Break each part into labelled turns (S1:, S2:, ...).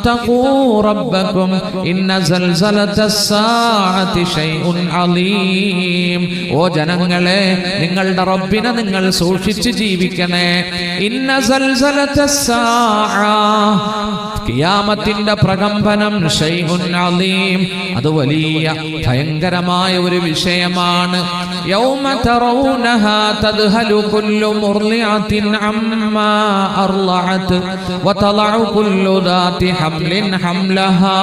S1: ഇത്തഖൂ റബ്ബക്കും ഇന്ന സൽസലത്തസ്സാഅതി ശൈഉൻ അലീം. ഓ ജനങ്ങളെ, നിങ്ങളുടെ റബ്ബിനെ നിങ്ങൾ സൂക്ഷിച്ച് ജീവിക്കണേ. ഇന്ന സൽസലത്തസ്സാഅ, ഖിയാമത്തിന്റെ പ്രകമ്പനം, ശൈഉൻ അലീം, അത് വലിയ ഭയങ്കരമായ ഒരു വിഷയമാണ്. യൗമ തറൗനഹാ തദ്ഹലു കുല്ലു മുർളിഅത്തിൻ അമ്മാ അർളഅത് വതളഉ കുല്ലു ദാതി ഹംലിൻ ഹംലഹാ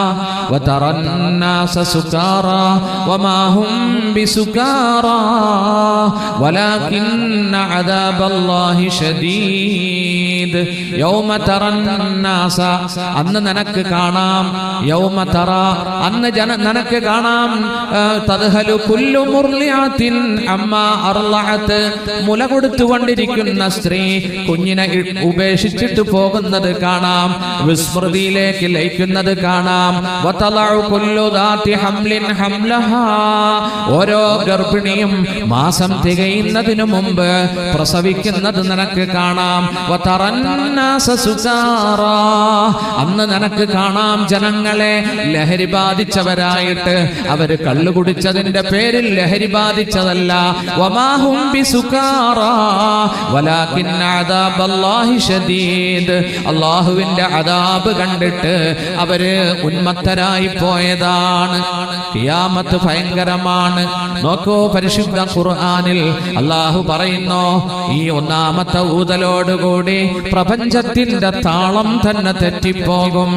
S1: വതറന്നാസ സുകാറാ വമാ ഹും ബിസുകാറാ വലാകിന്ന അദാബല്ലാഹി ശദീദ്. യൗമ തറന്നാസ, അന്ന് നിനക്ക് കാണാം. യൗമ തറ, അന്ന് നിനക്ക് കാണാം. തദ്ഹലു കുല്ലു മുർളിഅത്തിൻ അമ്മാ അർളഅത്, മുല കൊടുത്തുകൊണ്ടിരിക്കുന്ന സ്ത്രീ കുഞ്ഞിനെ ഉപേക്ഷിച്ചിട്ട് പോകുന്നത് കാണാം, വിസ്മൃതിയിലേക്ക് ലയിക്കുന്നത് കാണാം. വതളഉ കുല്ലു ദാതി ഹംലിൻ ഹംലഹാ, ഓരോ ഗർഭിണിയും മാസം തികയുന്നതിനു മുമ്പ് പ്രസവിക്കുന്നത് നിനക്ക് കാണാം. വതറന്നാസ സുകാറാ, അന്ന് നിനക്ക് കാണാം ജനങ്ങളെ ലഹരി ബാധിച്ചവരായിട്ട്. അവര് കള്ളു കുടിച്ചതിന്റെ പേരിൽ ലഹരി ബാധിച്ചതല്ല. വമാഹും ബിസുകാറാ വലാകിന്ന അദാബല്ലാഹി ശദീദ്, അല്ലാഹുവിന്റെ അദാബ് കണ്ടിട്ട് അവര് ഉന്മത്തരായി പോയതാണ്. ഖിയാമത്ത് ഭയങ്കരമാണ്. നോക്കൂ, പരിശുദ്ധ ഖുർആനിൽ അല്ലാഹു പറയുന്നു, ഈ ഒന്നാമത്തെ ഊതലോടുകൂടി പ്രപഞ്ചത്തിന്റെ താളം തന്നെ തെറ്റിപ്പോകും.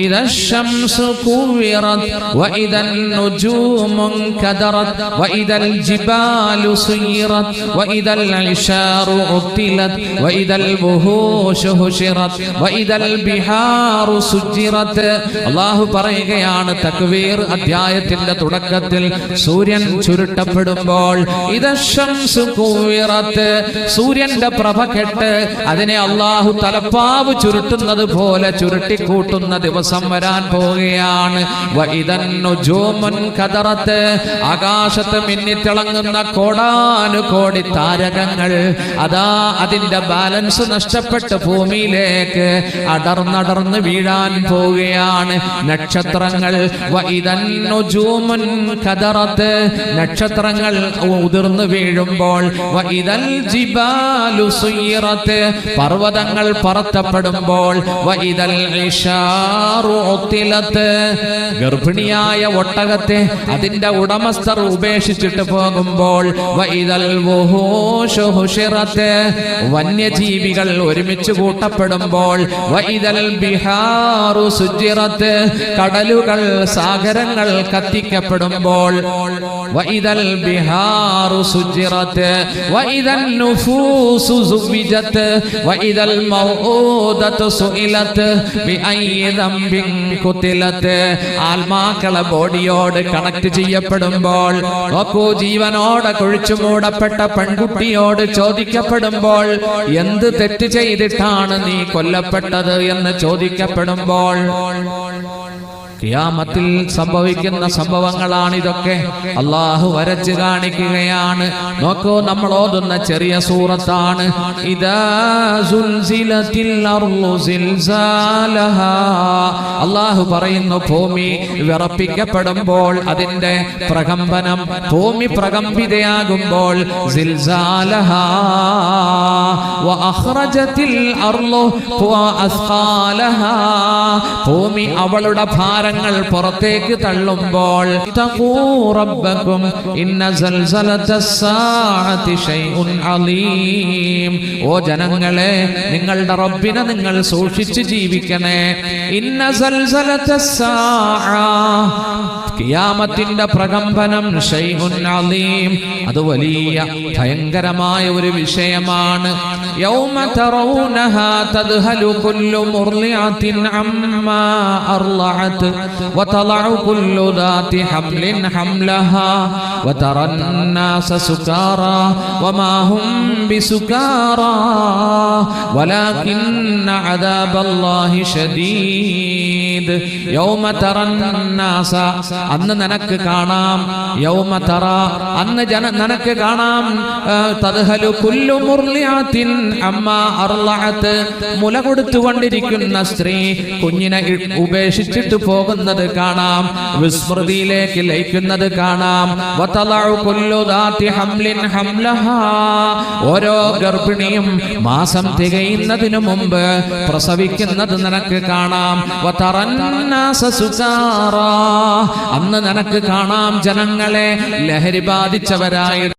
S1: ഇദശംസു കുവിറത് വഇദൻ നുജൂമു കദറത് വഇദൽ ജിബാലു സുയിറത് വഇദൽ ഇശാറു ഉത്തിലത് വഇദൽ വുഹൂശു ഹുശിറത് വഇദൽ ബിഹാറു സുജിറത്. അല്ലാഹു പറയുകയാണ് തക്വീർ അധ്യായത്തിന്റെ തുടക്കത്തിൽ, സൂര്യൻ ചുരുട്ടപ്പെടുമ്പോൾ ഇദശംസു കുവിറത്, സൂര്യന്റെ പ്രഭ കെട്ട് അതിനെ അല്ലാഹു തലപ്പാവ് ചുരുട്ടുന്നത് പോലെ ചുരുട്ടിക്കൂട്ടുന്ന ദിവസം വരാൻ പോവുകയാണ്. വഇദൻ നുജൂമുൻ കദറത്, ആകാശത്ത് മിന്നിത്തിളങ്ങുന്ന കോടാനുകോടി താരകങ്ങൾ അതാ അതിന്റെ ബാലൻസ് നഷ്ടപ്പെട്ട് ഭൂമിയിലേക്ക് അടർന്നടർന്ന് വീഴാൻ പോവുകയാണ്. നക്ഷത്രങ്ങൾ വഇദൻ നുജൂമുൻ കദറത്, നക്ഷത്രങ്ങൾ ഉതിർന്നു വീഴുമ്പോൾ, വഇദൽ ജിബാലു സുയിറത്, പർവ്വതങ്ങൾ പറത്തപ്പെടുമ്പോൾ, വഇദൽ ഇശാറു ഉത്തിലത്, ഗർഭിണിയായ ഒട്ടകത്തെ അതിന്റെ ഉടമസ്ഥർ ഉപേക്ഷിച്ചിട്ട് പോകുമ്പോൾ, വഇദൽ വുഹൂശു ഹുശിറത്, വന്യജീവികൾ ഒരുമിച്ച് കൂട്ടപ്പെടുമ്പോൾ, വഇദൽ ബിഹാറു സുജിറത്, കടലുകൾ സാഗരങ്ങൾ കത്തിക്കപ്പെടുമ്പോൾ, വഇദൽ ബിഹാറു സുജിറത് വഇദൻ നുഫൂസു സുവിജത് വഇദൽ മൗഊദതു സുഇലത് ബിഅയ്യി ദംബിൻ ഖുതിലത്, ആത്മാക്കളെ ബോഡിയോട് കണക്ട് ചെയ്യപ്പെടുമ്പോൾ, നോക്കൂ, ജീവനോടെ കുഴിച്ചു മൂടപ്പെട്ട പെൺകുട്ടിയോട് ചോദിക്കപ്പെടുമ്പോൾ, എന്ത് തെറ്റ് ചെയ്തിട്ടാണ് നീ കൊല്ലപ്പെട്ടത് എന്ന് ചോദിക്കപ്പെടുമ്പോൾ, ഖിയാമത്തിൽ സംഭവിക്കുന്ന സംഭവങ്ങളാണിതൊക്കെ. അല്ലാഹു വരച്ച് കാണിക്കുകയാണ്. നോക്കൂ, നമ്മൾ ഓതുന്ന ചെറിയ സൂറത്താണ്. ഇദാ സുൽസിലത്തിൽ അർളു സിൽസാലഹാ, അല്ലാഹു പറയുന്നു, ഭൂമി വിറപ്പിക്കപ്പെടുമ്പോൾ, അതിന്റെ പ്രകമ്പനം, ഭൂമി പ്രകമ്പിതയാകുമ്പോൾ, സിൽസാലഹാ വഅഖ്റജത്തിൽ അർളു അസ്ഖാലഹാ, ഭൂമി അവളുടെ ഭാരം പുറത്തേക്ക് തള്ളുമ്പോൾ, തഖൂ റബ്ബക്കും ഇന്ന സൽസലത്തസ്സാഅതി ശൈഉൻ അലീം. ഓ ജനങ്ങളെ, നിങ്ങളുടെ റബ്ബിനെ നിങ്ങൾ സൂക്ഷിച്ച് ജീവിക്കണേ. ഇന്ന സൽസലത്തസ്സാഅ, ഖിയാമത്തിന്റെ പ്രകമ്പനം, ശൈഉൻ അലീം, അത് വലിയ ഭയങ്കരമായ ഒരു വിഷയമാണ്. യൗമ തറൗനഹാ തദ്ഹലു കുല്ലു മുർളിഅത്തിൻ അമ്മാ അർളഅത് وتضع كل ذات حمل حملها وترى الناس سكارى وما هم بسكارى ولكن عذاب الله شديد. ശദീദ് യൗമ തറന്നാസ അന്ന് നിനക്ക് കാണാം യൗമ തറ അന്ന് നിനക്ക് കാണാം തദ്ഹലു കുല്ലു മുർളിഅത്തിൻ അമ്മാ അർളഅത് മുല കൊടുത്തുകൊണ്ടിരിക്കുന്ന സ്ത്രീ കുഞ്ഞിനെ ഉപേക്ഷിച്ചിട്ട് പോകുന്നത് കാണാം, വിസ്മൃതിയിലേക്ക് ലയിക്കുന്നത് കാണാം. വതളഉ കുല്ലു ദാതി ഹംലിൻ ഹംലഹാ ഓരോ ഗർഭിണിയും മാസം തികയുന്നതിനു മുമ്പ് പ്രസവിക്കുന്നത് നിനക്ക് കാണാം. വതറന്നാസ സുകാറാ അന്ന് നിനക്ക് കാണാം ജനങ്ങളെ ലഹരി ബാധിച്ചവരായി